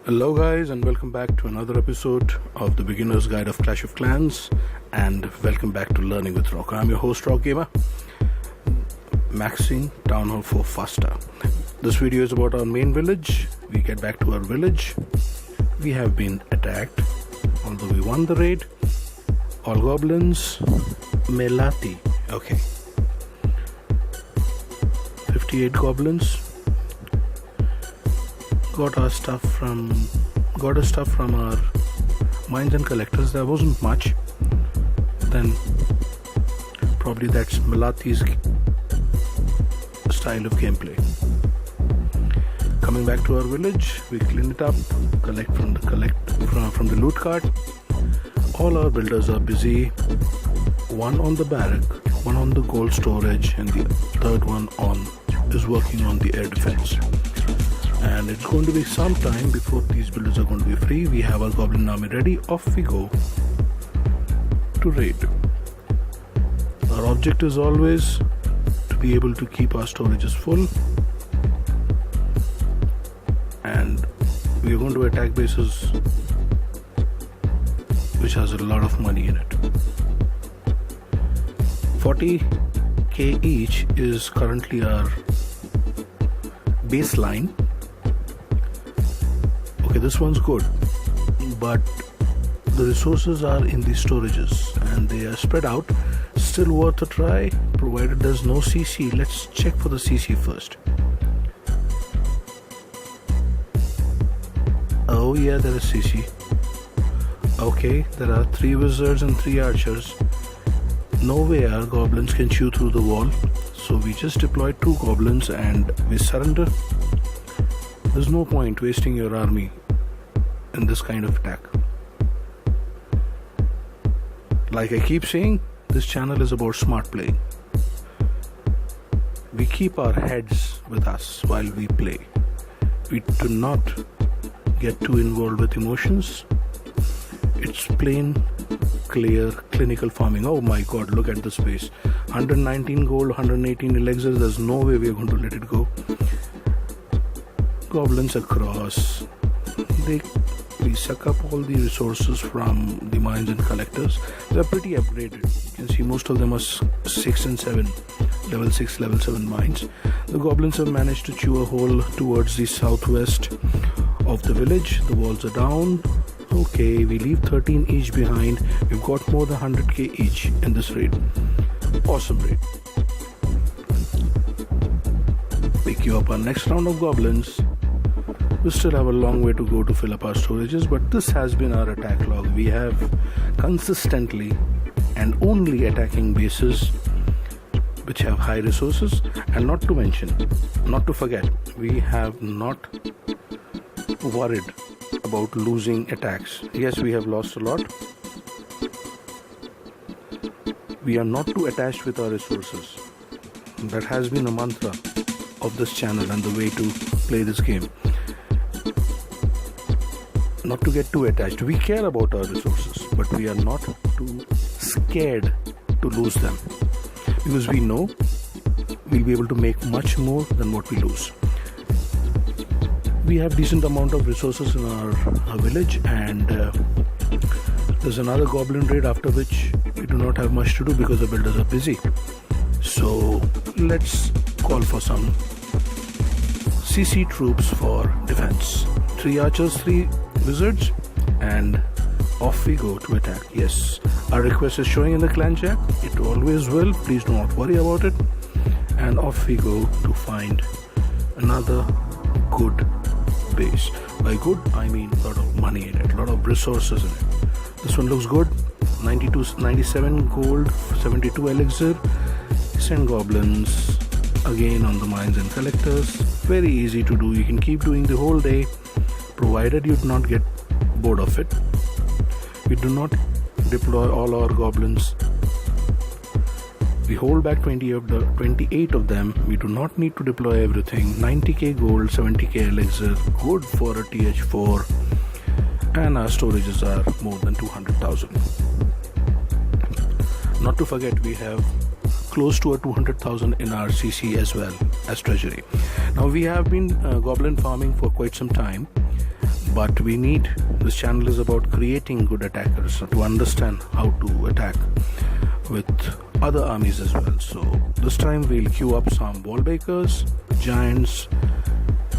Hello guys, and welcome back to another episode of the Beginner's Guide of Clash of Clans, and welcome back to Learning with Rock. I'm your host Rock Gamer, maxing Town Hall 4 faster. This video is about our main village. We get back to our village. We have been attacked, although we won the raid. All goblins, Melati. Okay, 58 goblins. Got our stuff from our mines and collectors. There wasn't much. Then probably that's Melati's style of gameplay. Coming back to our village, we clean it up, collect from the loot cart. All our builders are busy. One on the barrack, one on the gold storage, and the third one is working on the air defense. And it's going to be some time before these builders are going to be free. We have our goblin army ready. Off we go to raid. Our object is always to be able to keep our storages full, and we are going to attack bases which has a lot of money in it. 40k each is currently our baseline. Okay, this one's good, but the resources are in the storages and they are spread out. Still worth a try, provided there's no CC. Let's check for the CC first. Oh yeah, there is CC. Okay, there are 3 wizards and 3 archers. No way our goblins can chew through the wall, so we just deployed 2 goblins and we surrender. There's no point wasting your army in this kind of attack. Like I keep saying, this channel is about smart playing. We keep our heads with us while we play. We do not get too involved with emotions. It's plain, clear, clinical farming. Oh my god, look at the space. 119 gold, 118 elixirs. There's no way we're going to let it go. Goblins across. We suck up all the resources from the mines and collectors. They're pretty upgraded. You can see most of them are 6 and 7, level 6, level 7 mines. The goblins have managed to chew a hole towards the southwest of the village. The walls are down. Okay, we leave 13 each behind. We've got more than 100k each in this raid. Awesome raid. Pick you up our next round of goblins. We still have a long way to go to fill up our storages, but this has been our attack log. We have consistently and only attacking bases which have high resources, and not to forget, we have not worried about losing attacks. Yes, we have lost a lot. We are not too attached with our resources. That has been a mantra of this channel and the way to play this game. Not to get too attached. We care about our resources, but we are not too scared to lose them, because we know we'll be able to make much more than what we lose. We have decent amount of resources in our village, and there's another goblin raid after which we do not have much to do because the builders are busy. So let's call for some CC troops for defense. 3 archers, 3 wizards, and off we go to attack. Yes, our request is showing in the clan chat. It always will. Please do not worry about it. And off we go to find another good base. By good, I mean a lot of money in it, a lot of resources in it. This one looks good. 97 gold, 72 elixir. Send goblins again on the mines and collectors. Very easy to do. You can keep doing the whole day, provided you do not get bored of it. We do not deploy all our goblins. We hold back 28 of them. We do not need to deploy everything. 90k gold, 70k elixir, good for a TH4, and our storages are more than 200,000. Not to forget, we have close to a 200,000 in our CC as well as treasury. Now we have been goblin farming for quite some time, But we need, this channel is about creating good attackers to understand how to attack with other armies as well. So this time we'll queue up some wall breakers, giants,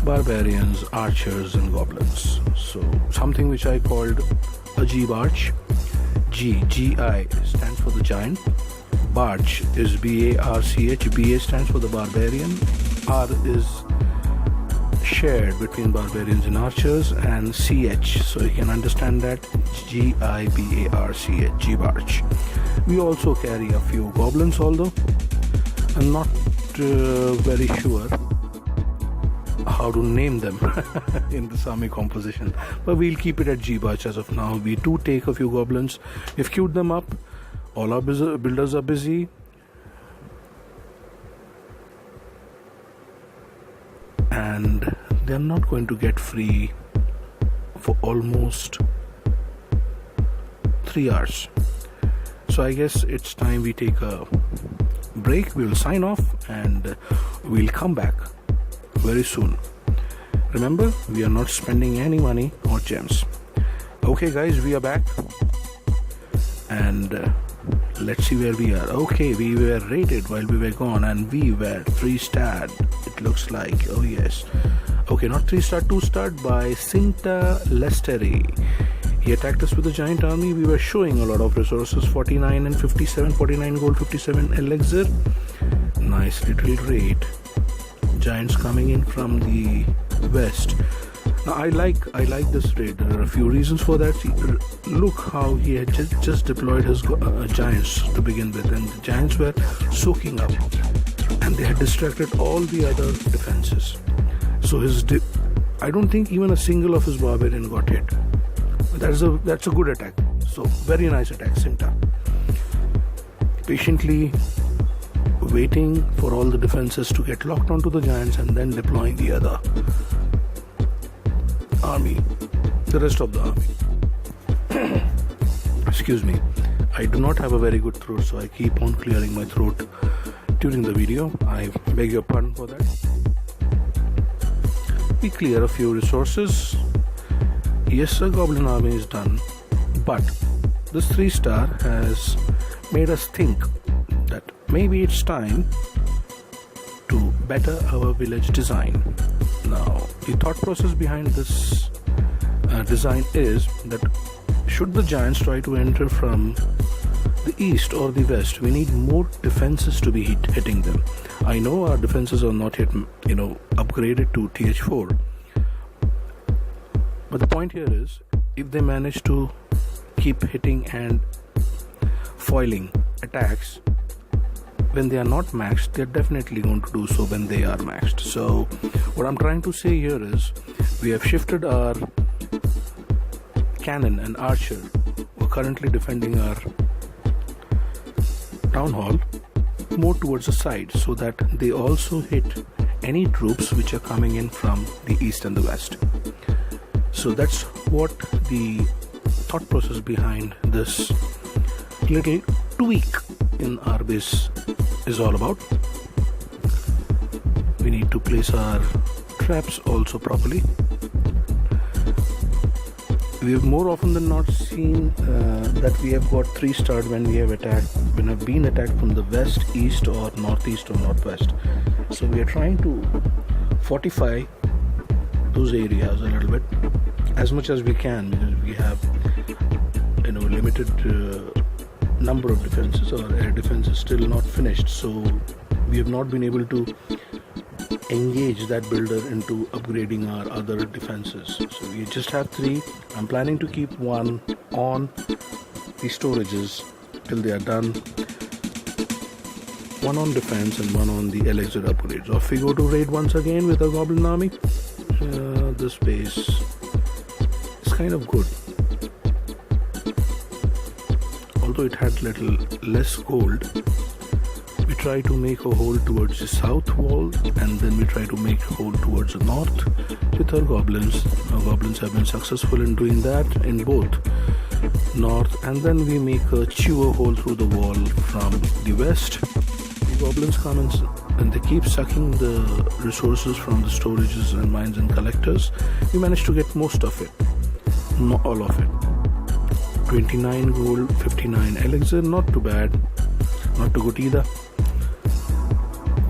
barbarians, archers and goblins. So something which I called a GiBarch. G-I stands for the giant, Barch is B-A-R-C-H, B-A stands for the barbarian, R is shared between barbarians and archers, and CH, so you can understand that, G-I-B-A-R-C-H, GiBarch. We also carry a few goblins, although I'm not very sure how to name them in this army composition, but we'll keep it at GiBarch as of now. We do take a few goblins, we've queued them up, all our builders are busy, and they're not going to get free for almost 3 hours. So I guess it's time we take a break. We'll sign off and we'll come back very soon. Remember, we are not spending any money or gems. Okay guys, we are back and let's see where we are. Okay, we were rated while we were gone and we were 3-starred, it looks like. Oh yes. Okay, not 3-star, 2-starred by Cinta Lesteri. He attacked us with a giant army. We were showing a lot of resources, 49 and 57, 49 gold, 57 elixir. Nice little raid. Giants coming in from the west. Now I like this raid. There are a few reasons for that. Look how he had just deployed his giants to begin with, and the giants were soaking up, and they had distracted all the other defenses. So I don't think even a single of his barbarian got hit. That's a good attack. So very nice attack, Cinta. Patiently waiting for all the defenses to get locked onto the giants and then deploying the other army, the rest of the army. Excuse me, I do not have a very good throat, so I keep on clearing my throat during the video. I beg your pardon for that. We clear a few resources. Yes, a goblin army is done, but this 3-star has made us think that maybe it's time to better our village design. Now, the thought process behind this design is that should the giants try to enter from the east or the west, we need more defenses to be hitting them. I know our defenses are not yet, upgraded to TH4, but the point here is, if they manage to keep hitting and foiling attacks when they are not maxed, they're definitely going to do so when they are maxed. So what I'm trying to say here is, we have shifted our cannon and archer who are currently defending our town hall more towards the side, so that they also hit any troops which are coming in from the east and the west. So that's what the thought process behind this little tweak in our base is all about. We need to place our traps also properly. We have more often than not seen that we have got 3-starred when we have been attacked from the west, east or northeast or northwest. So we are trying to fortify those areas a little bit as much as we can, because we have limited number of defenses. Our air defense is still not finished, so we have not been able to engage that builder into upgrading our other defenses. So we just have 3. I'm planning to keep 1 on the storages till they are done, 1 on defense and 1 on the elixir upgrades. Off we go to raid once again with a goblin army. This base is kind of good, although it had little less gold. We try to make a hole towards the south wall, and then we try to make a hole towards the north with our goblins. Our goblins have been successful in doing that in both north, and then we make a chewer hole through the wall from the west. Goblins come and they keep sucking the resources from the storages and mines and collectors. We managed to get most of it, not all of it. 29 gold, 59 elixir, not too bad, not too good either.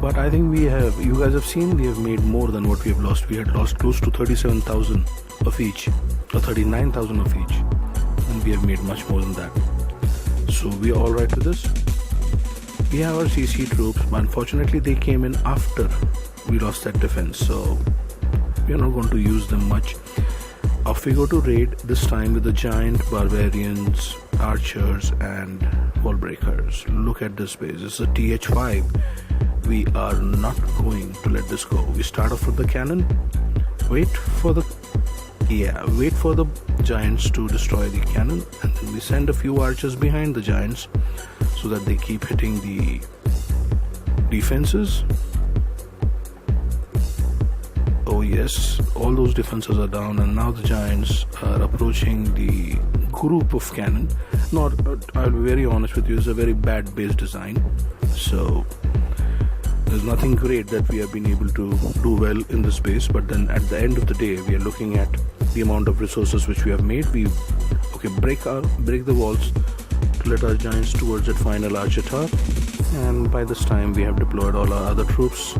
But I think you guys have seen, we have made more than what we have lost. We had lost close to 37,000 of each, or 39,000 of each, and we have made much more than that. So we are alright with this. We have our CC troops, but unfortunately they came in after we lost that defense, so we are not going to use them much. Off we go to raid, this time with the giant, barbarians, archers and wall breakers. Look at this base, this is a TH5. We are not going to let this go. We start off with the cannon, wait for the giants to destroy the cannon, and then we send a few archers behind the giants so that they keep hitting the defenses. Oh yes, all those defenses are down, and now the giants are approaching the group of cannon. I'll be very honest with you, it's a very bad base design, so there's nothing great that we have been able to do well in this base. But then at the end of the day, we are looking at the amount of resources which we have made. We break the walls to let our giants towards that final archer tower, and by this time we have deployed all our other troops,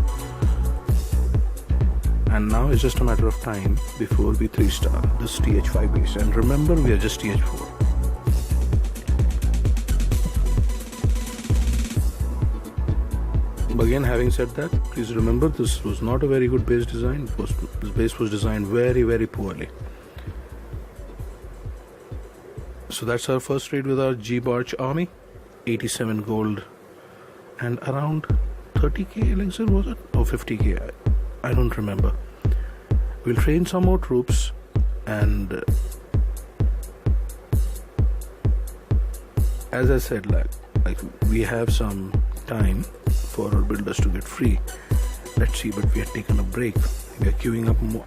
and now it's just a matter of time before we 3-star this TH5 base. And remember, we are just TH4. But again, having said that, please remember, this was not a very good base design. This base was designed very, very poorly. So that's our first raid with our GiBarch army. 87 gold and around 30k elixir, was it? Or 50k? I don't remember. We'll train some more troops, and as I said, like we have some time for our builders to get free. Let's see, but we had taken a break. We are queuing up more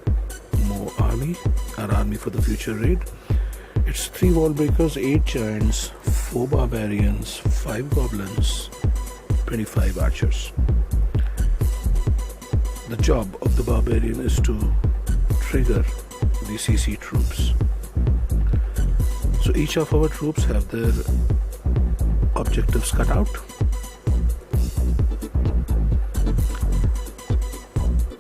army, our army for the future raid. It's 3 wall breakers, 8 giants, 4 barbarians, 5 goblins, 25 archers. The job of the barbarian is to trigger the CC troops. So each of our troops have their objectives cut out,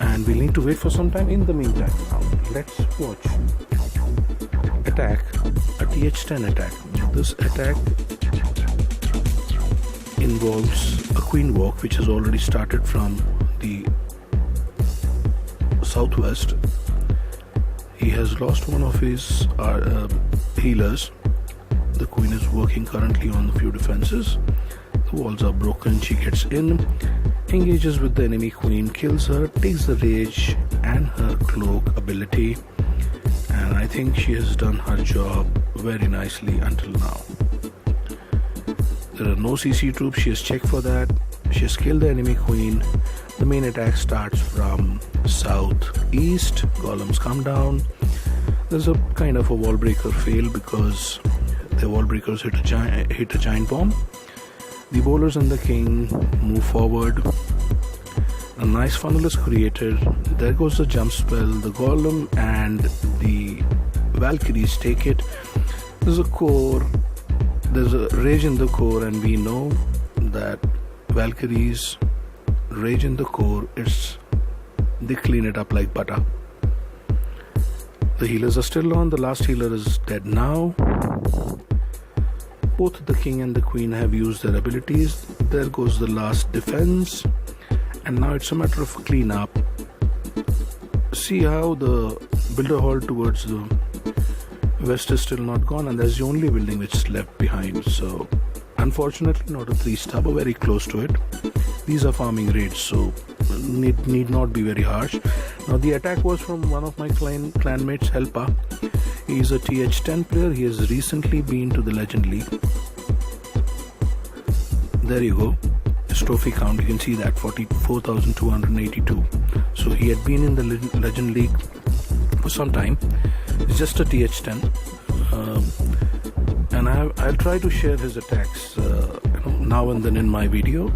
and we'll need to wait for some time. In the meantime, now let's watch attack, a TH10 attack. This attack involves a queen walk which has already started from the southwest. He has lost one of his healers. The queen is working currently on a few defenses. The walls are broken. She gets in, engages with the enemy queen, kills her, takes the rage and her cloak ability, and I think she has done her job very nicely until now. There are no CC troops. She has checked for that. She has killed the enemy queen. The main attack starts from southeast. Golems come down. There's a kind of a wall breaker fail because the wall breakers hit a giant bomb. The bowlers and the king move forward. A nice funnel is created. There goes the jump spell. The golem and the Valkyries take it. There's a core. There's a rage in the core, and we know that Valkyries rage in the core. They clean it up like butter. The healers are still on. The last healer is dead now. Both the king and the queen have used their abilities. There goes the last defense, and now it's a matter of cleanup. See how the builder hall towards the west is still not gone, and that's the only building which is left behind. So unfortunately not a 3-star, but very close to it. These are farming raids, so need not be very harsh. Now the attack was from one of my clanmates, Helpa. He is a TH10 player. He has recently been to the Legend League. There you go. His trophy count, you can see that 44,282. So he had been in the Legend League for some time. It's just a TH10, and I'll try to share his attacks now and then in my video.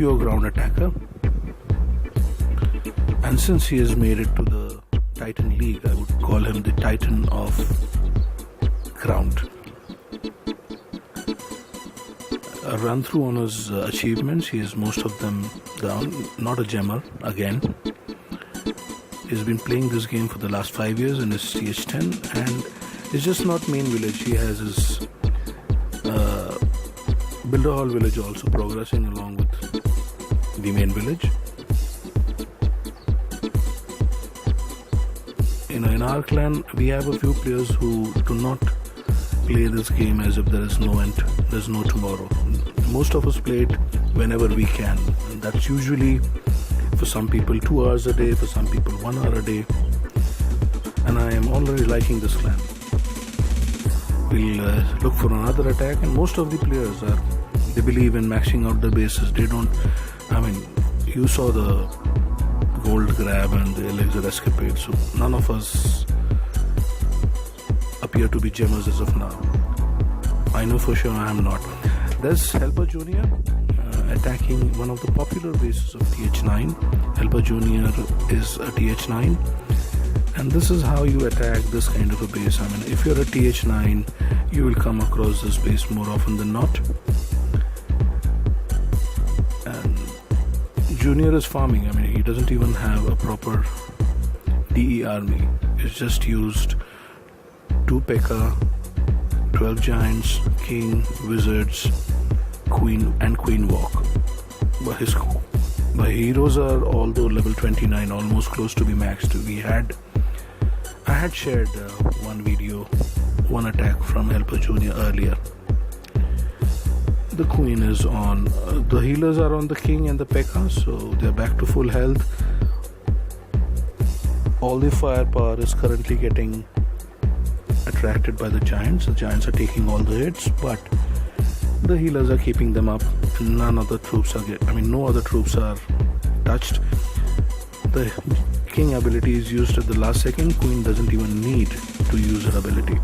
pure ground attacker. And since he has made it to the Titan League, I would call him the Titan of ground. A run through on his achievements, he has most of them down. Not a gemmer again. He's been playing this game for the last 5 years in his TH10, and it's just not main village. He has his Builder Hall village also progressing along with the main village. In our clan, we have a few players who do not play this game as if there is no end, there's no tomorrow. Most of us play it whenever we can. And that's usually, for some people, 2 hours a day, for some people 1 hour a day. And I am already liking this clan. We'll look for another attack, and most of the players they believe in maxing out the bases. They don't, you saw the gold grab and the elixir escapade, so none of us appear to be gemmers as of now. I know for sure I am not. There's Helper Junior attacking one of the popular bases of TH9. Helper Junior is a TH9, and this is how you attack this kind of a base. If you're a TH9, you will come across this base more often than not. And Junior is farming. He doesn't even have a proper DE army. It's just used 2 P.E.K.K.A, 12 giants, king, wizards, queen, and queen walk. But his heroes are although level 29, almost close to be maxed. I had shared one video, one attack from Helper Junior earlier. The queen is on, the healers are on the king and the P.E.K.K.A, so they're back to full health. All the firepower is currently getting attracted by the giants. The giants are taking all the hits, but the healers are keeping them up. None of the troops are no other troops are touched. The king ability is used at the last second. Queen doesn't even need to use her ability.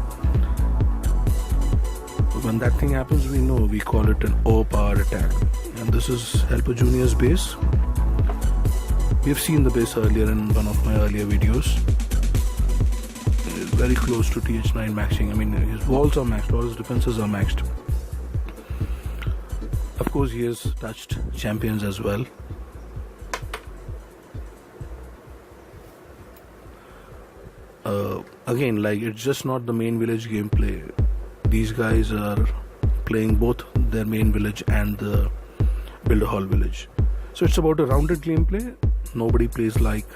When that thing happens, we call it an overpowered attack. And this is Helper Junior's base. We've seen the base earlier in one of my earlier videos. It's very close to TH9 maxing. His walls are maxed, all his defenses are maxed. Of course, he has touched champions as well. Again, it's just not the main village gameplay. These guys are playing both their main village and the Builder Hall village. So it's about a rounded gameplay. Nobody plays like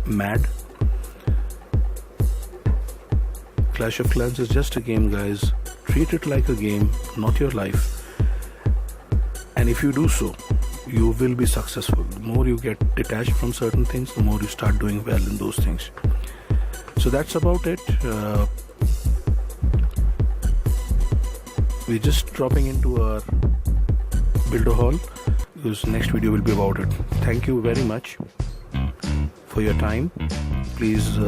mad. Clash of Clans is just a game, guys. Treat it like a game, not your life. And if you do so, you will be successful. The more you get detached from certain things, the more you start doing well in those things. So that's about it. We're just dropping into our Builder Hall, because next video will be about it. Thank you very much for your time. Please